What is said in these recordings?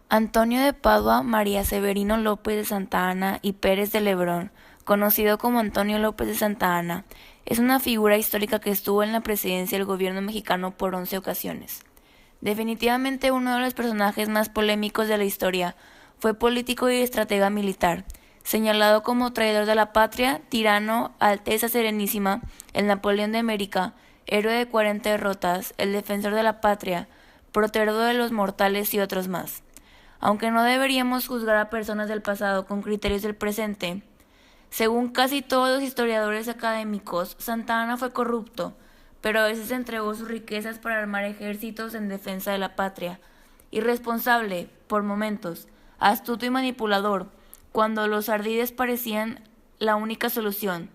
Antonio de Padua, María Severino López de Santa Anna y Pérez de Lebrón, conocido como Antonio López de Santa Anna, es una figura histórica que estuvo en la presidencia del gobierno mexicano por 11 ocasiones. Definitivamente uno de los personajes más polémicos de la historia, fue político y estratega militar, señalado como traidor de la patria, tirano, Alteza Serenísima, el Napoleón de América, héroe de 40 derrotas, el defensor de la patria, protector de los mortales y otros más. Aunque no deberíamos juzgar a personas del pasado con criterios del presente, según casi todos los historiadores académicos, Santa Anna fue corrupto, pero a veces entregó sus riquezas para armar ejércitos en defensa de la patria. Irresponsable, por momentos, astuto y manipulador, cuando los ardides parecían la única solución.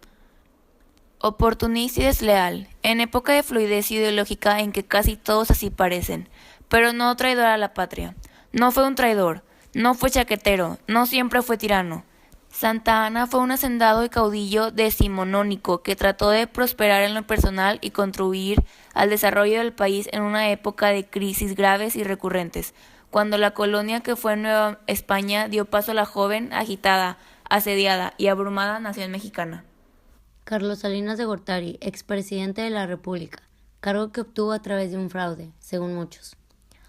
Oportunista y desleal, en época de fluidez ideológica en que casi todos así parecen, pero no traidor a la patria. No fue un traidor, no fue chaquetero, no siempre fue tirano. Santa Anna fue un hacendado y caudillo decimonónico que trató de prosperar en lo personal y contribuir al desarrollo del país en una época de crisis graves y recurrentes, cuando la colonia que fue Nueva España dio paso a la joven, agitada, asediada y abrumada nación mexicana. Carlos Salinas de Gortari, expresidente de la República, cargo que obtuvo a través de un fraude, según muchos.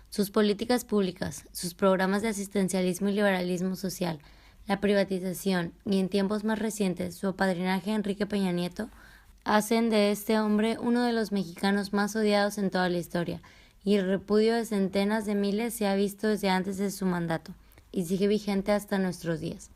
Sus políticas públicas, sus programas de asistencialismo y liberalismo social, la privatización y, en tiempos más recientes, su apadrinaje a Enrique Peña Nieto, hacen de este hombre uno de los mexicanos más odiados en toda la historia, y el repudio de centenas de miles se ha visto desde antes de su mandato, y sigue vigente hasta nuestros días.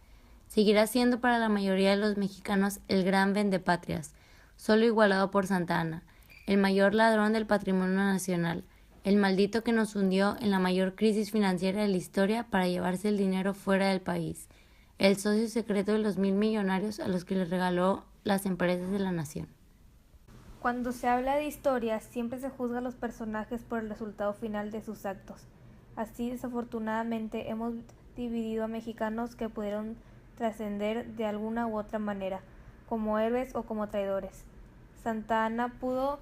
Seguirá siendo para la mayoría de los mexicanos el gran vendepatrias, solo igualado por Santa Anna, el mayor ladrón del patrimonio nacional, el maldito que nos hundió en la mayor crisis financiera de la historia para llevarse el dinero fuera del país, el socio secreto de los 1,000 millonarios a los que le regaló las empresas de la nación. Cuando se habla de historia, siempre se juzga a los personajes por el resultado final de sus actos. Así, desafortunadamente, hemos dividido a mexicanos que pudieron trascender de alguna u otra manera, como héroes o como traidores. Santa Anna pudo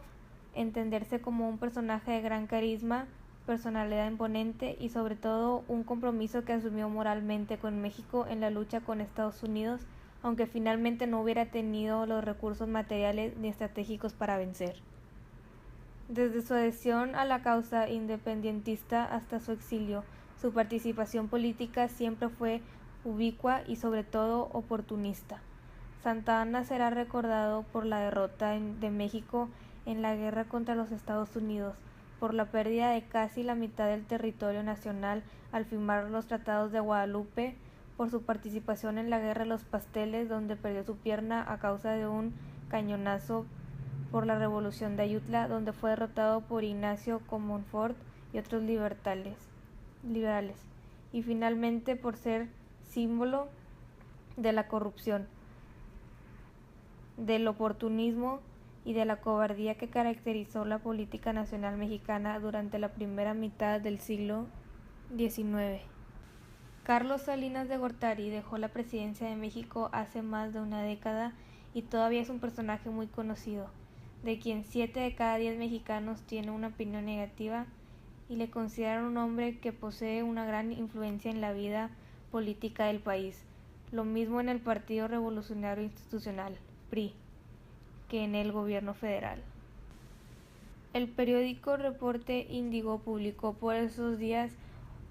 entenderse como un personaje de gran carisma, personalidad imponente y sobre todo un compromiso que asumió moralmente con México en la lucha con Estados Unidos, aunque finalmente no hubiera tenido los recursos materiales ni estratégicos para vencer. Desde su adhesión a la causa independentista hasta su exilio, su participación política siempre fue ubicua y sobre todo oportunista. Santa Anna será recordado por la derrota de México en la guerra contra los Estados Unidos, por la pérdida de casi la mitad del territorio nacional al firmar los tratados de Guadalupe, por su participación en la guerra de los pasteles, donde perdió su pierna a causa de un cañonazo, por la revolución de Ayutla, donde fue derrotado por Ignacio Comonfort y otros liberales, y finalmente por ser símbolo de la corrupción, del oportunismo y de la cobardía que caracterizó la política nacional mexicana durante la primera mitad del siglo XIX. Carlos Salinas de Gortari dejó la presidencia de México hace más de una década y todavía es un personaje muy conocido, de quien 7 de cada 10 mexicanos tienen una opinión negativa y le consideran un hombre que posee una gran influencia en la vida política del país, lo mismo en el Partido Revolucionario Institucional, PRI, que en el gobierno federal. El periódico Reporte Índigo publicó por esos días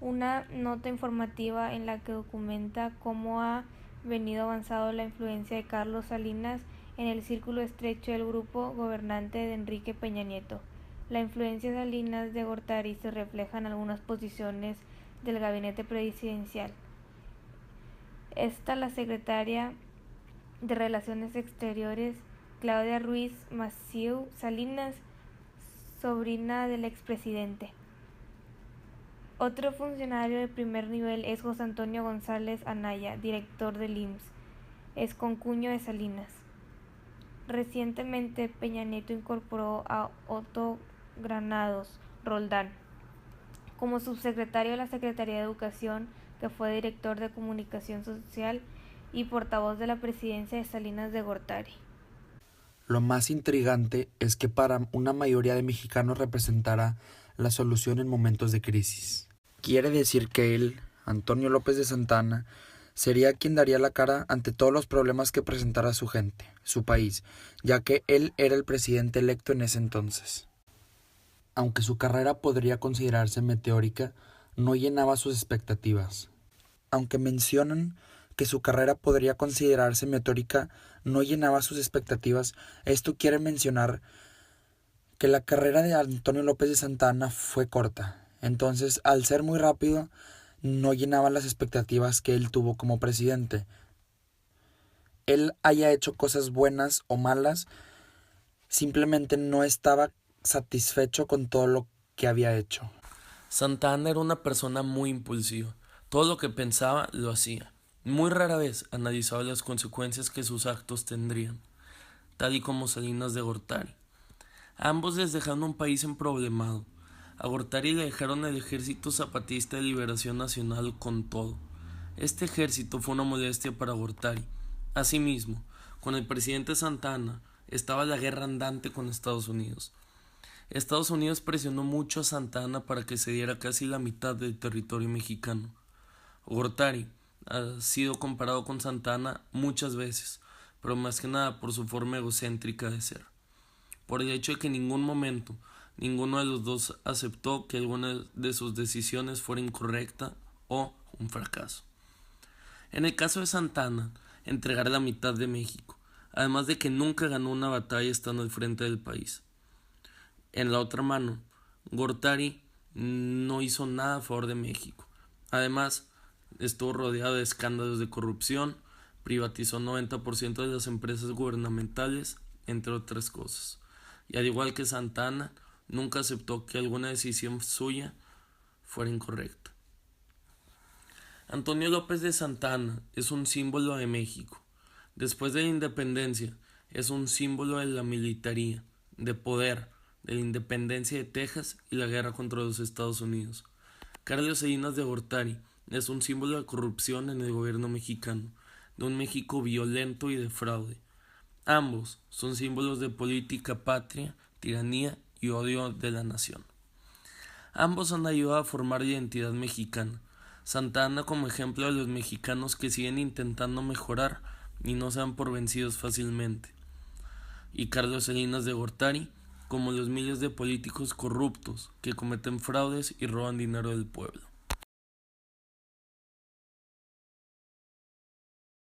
una nota informativa en la que documenta cómo ha venido avanzando la influencia de Carlos Salinas en el círculo estrecho del grupo gobernante de Enrique Peña Nieto. La influencia de Salinas de Gortari se refleja en algunas posiciones del gabinete presidencial. La secretaria de Relaciones Exteriores, Claudia Ruiz Massieu Salinas, sobrina del expresidente. Otro funcionario de primer nivel es José Antonio González Anaya, director del IMSS. Es concuño de Salinas. Recientemente, Peña Nieto incorporó a Otto Granados Roldán como subsecretario de la Secretaría de Educación, que fue director de Comunicación Social y portavoz de la presidencia de Salinas de Gortari. Lo más intrigante es que para una mayoría de mexicanos representará la solución en momentos de crisis. Quiere decir que él, Antonio López de Santa Anna, sería quien daría la cara ante todos los problemas que presentara su gente, su país, ya que él era el presidente electo en ese entonces. Aunque su carrera podría considerarse meteórica, no llenaba sus expectativas. Aunque mencionan que su carrera podría considerarse meteórica, no llenaba sus expectativas, esto quiere mencionar que la carrera de Antonio López de Santa Anna fue corta. Entonces, al ser muy rápido, no llenaba las expectativas que él tuvo como presidente. Él haya hecho cosas buenas o malas, simplemente no estaba satisfecho con todo lo que había hecho. Santa Anna era una persona muy impulsiva. Todo lo que pensaba lo hacía. Muy rara vez analizaba las consecuencias que sus actos tendrían, tal y como Salinas de Gortari. Ambos les dejaron un país emproblemado. A Gortari le dejaron el Ejército Zapatista de Liberación Nacional con todo. Este ejército fue una molestia para Gortari. Asimismo, con el presidente Santa Anna estaba la guerra andante con Estados Unidos. Estados Unidos presionó mucho a Santa Anna para que se diera casi la mitad del territorio mexicano. Gortari ha sido comparado con Santa Anna muchas veces, pero más que nada por su forma egocéntrica de ser. Por el hecho de que en ningún momento ninguno de los dos aceptó que alguna de sus decisiones fuera incorrecta o un fracaso. En el caso de Santa Anna, entregar la mitad de México, además de que nunca ganó una batalla estando al frente del país. En la otra mano, Gortari no hizo nada a favor de México. Además, estuvo rodeado de escándalos de corrupción, privatizó 90% de las empresas gubernamentales, entre otras cosas. Y al igual que Santa Anna, nunca aceptó que alguna decisión suya fuera incorrecta. Antonio López de Santa Anna es un símbolo de México. Después de la independencia, es un símbolo de la militaría, de poder, de la independencia de Texas y la guerra contra los Estados Unidos. Carlos Salinas de Gortari es un símbolo de corrupción en el gobierno mexicano, de un México violento y de fraude. Ambos son símbolos de política patria, tiranía y odio de la nación. Ambos han ayudado a formar la identidad mexicana. Santa Anna como ejemplo de los mexicanos que siguen intentando mejorar y no se dan por vencidos fácilmente. Y Carlos Salinas de Gortari como los miles de políticos corruptos que cometen fraudes y roban dinero del pueblo.